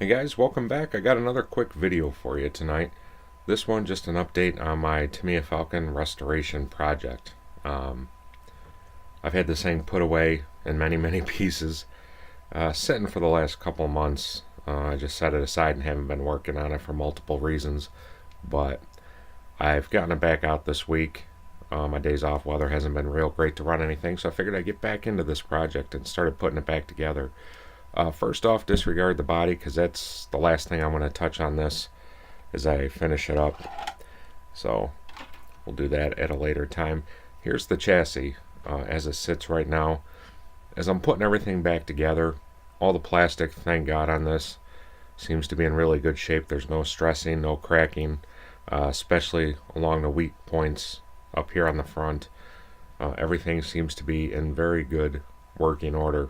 Hey guys, welcome back. I got another quick video for you tonight. This one just an update on my Tamiya Falcon restoration project. I've had this thing put away in many pieces, sitting for the last couple of months. I just set it aside and haven't been working on it for multiple reasons, but I've gotten it back out this week. My days off, weather hasn't been real great to run anything, so I figured I'd get back into this project and started putting it back together. First off, disregard the body because that's the last thing I'm going to touch on this as I finish it up. So we'll do that at a later time. Here's the chassis as it sits right now. As I'm putting everything back together, all the plastic, thank God, on this seems to be in really good shape. There's no stressing, no cracking, especially along the weak points up here on the front. Everything seems to be in very good working order.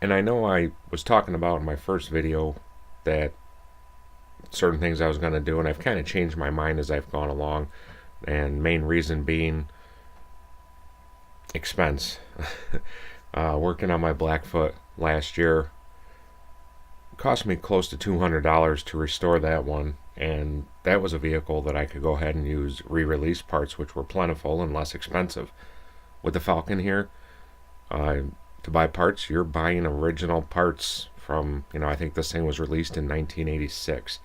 And I know I was talking about in my first video that certain things I was going to do, and I've kind of changed my mind as I've gone along, and main reason being expense. Working on my Blackfoot last year cost me close to $200 to restore that one, and that was a vehicle that I could go ahead and use re-release parts, which were plentiful and less expensive. With the Falcon here, to buy parts, you're buying original parts from, I think this thing was released in 1986.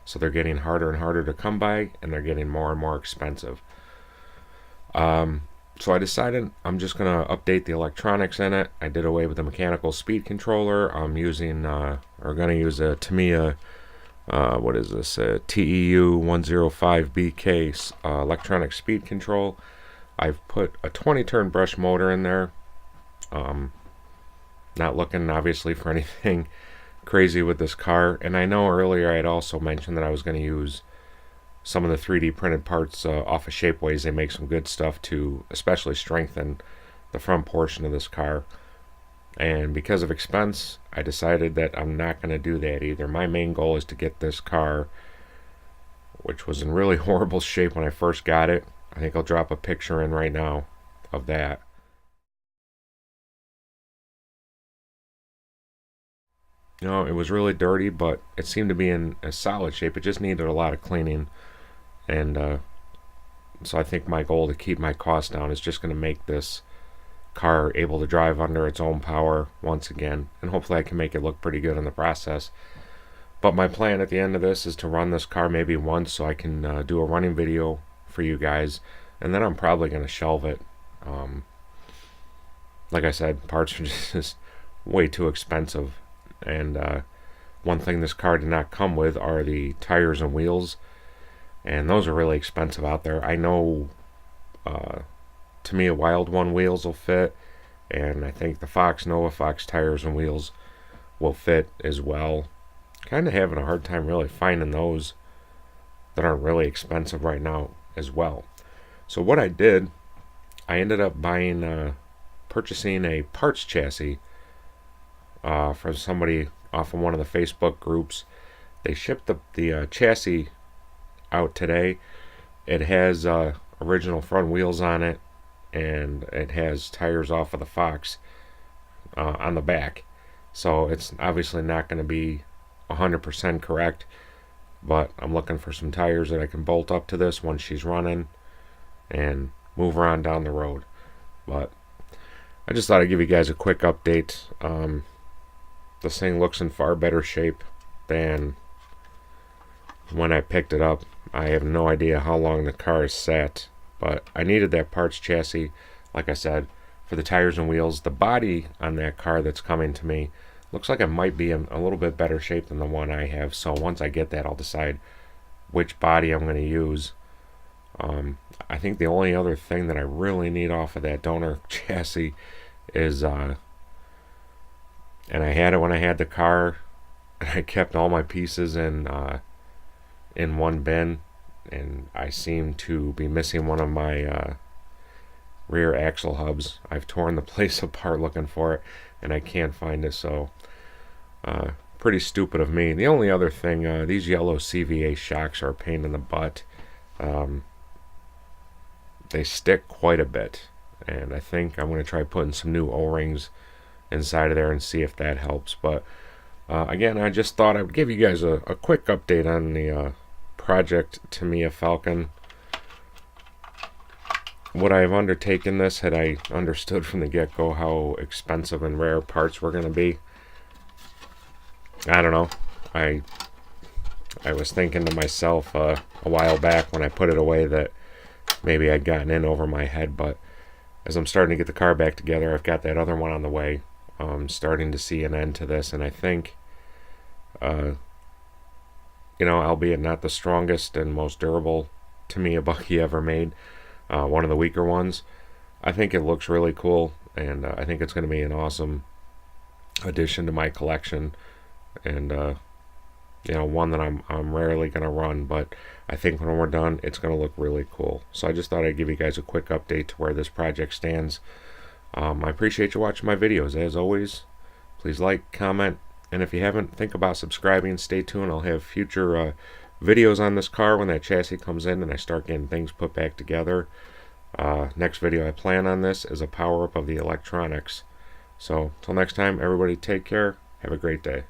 So they're getting harder and harder to come by, and they're getting more and more expensive. So I decided I'm just going to update the electronics in it. I did away with the mechanical speed controller. I'm using, or going to use a Tamiya, what is this, a TEU 105BK electronic speed control. I've put a 20-turn brush motor in there. Not looking obviously for anything crazy with this car, and I know earlier I had also mentioned that I was going to use some of the 3D printed parts off of Shapeways. They make some good stuff to especially strengthen the front portion of this car, and because of expense I decided that I'm not going to do that either. My main goal is to get this car, which was in really horrible shape when I first got it. I think I'll drop a picture in right now of that. It was really dirty, but it seemed to be in a solid shape. It just needed a lot of cleaning, and so I think my goal to keep my costs down is just going to make this car able to drive under its own power once again, and hopefully I can make it look pretty good in the process. But my plan at the end of this is to run this car maybe once so I can do a running video for you guys, and then I'm probably going to shelve it. Like I said, parts are just way too expensive. And one thing this car did not come with are the tires and wheels, and those are really expensive out there. I know Tamiya Wild One wheels will fit, and I think the Nova Fox tires and wheels will fit as well. Kind of having a hard time really finding those that aren't really expensive right now as well. So what I did, I ended up purchasing a parts chassis from somebody off of one of the Facebook groups. They shipped the chassis out today. It has original front wheels on it, and it has tires off of the Fox on the back. So it's obviously not going to be 100% correct, but I'm looking for some tires that I can bolt up to this once she's running and move her on down the road. But I just thought I'd give you guys a quick update. This thing looks in far better shape than when I picked it up. I have no idea how long the car has sat, but I needed that parts chassis, like I said, for the tires and wheels. The body on that car that's coming to me looks like it might be in a little bit better shape than the one I have, so once I get that I'll decide which body I'm going to use. I think the only other thing that I really need off of that donor chassis is and I had it when I had the car, and I kept all my pieces in one bin, and I seem to be missing one of my rear axle hubs. I've torn the place apart looking for it, and I can't find it, so pretty stupid of me. The only other thing, these yellow CVA shocks are a pain in the butt. They stick quite a bit, and I think I'm going to try putting some new O-rings inside of there and see if that helps. But Again, I just thought I would give you guys a quick update on the project Tamiya Falcon. Would I have undertaken this had I understood from the get-go how expensive and rare parts were going to be? I don't know. I was thinking to myself a while back when I put it away that maybe I'd gotten in over my head, but as I'm starting to get the car back together, I've got that other one on the way. Starting to see an end to this, and I think, albeit not the strongest and most durable Tamiya Bucky ever made, one of the weaker ones, I think it looks really cool, and I think it's going to be an awesome addition to my collection, and one that I'm rarely going to run, but I think when we're done, it's going to look really cool. So I just thought I'd give you guys a quick update to where this project stands. I appreciate you watching my videos. As always, please like, comment, and if you haven't, think about subscribing. Stay tuned. I'll have future videos on this car when that chassis comes in and I start getting things put back together. Next video I plan on this is a power-up of the electronics. So, till next time, everybody take care. Have a great day.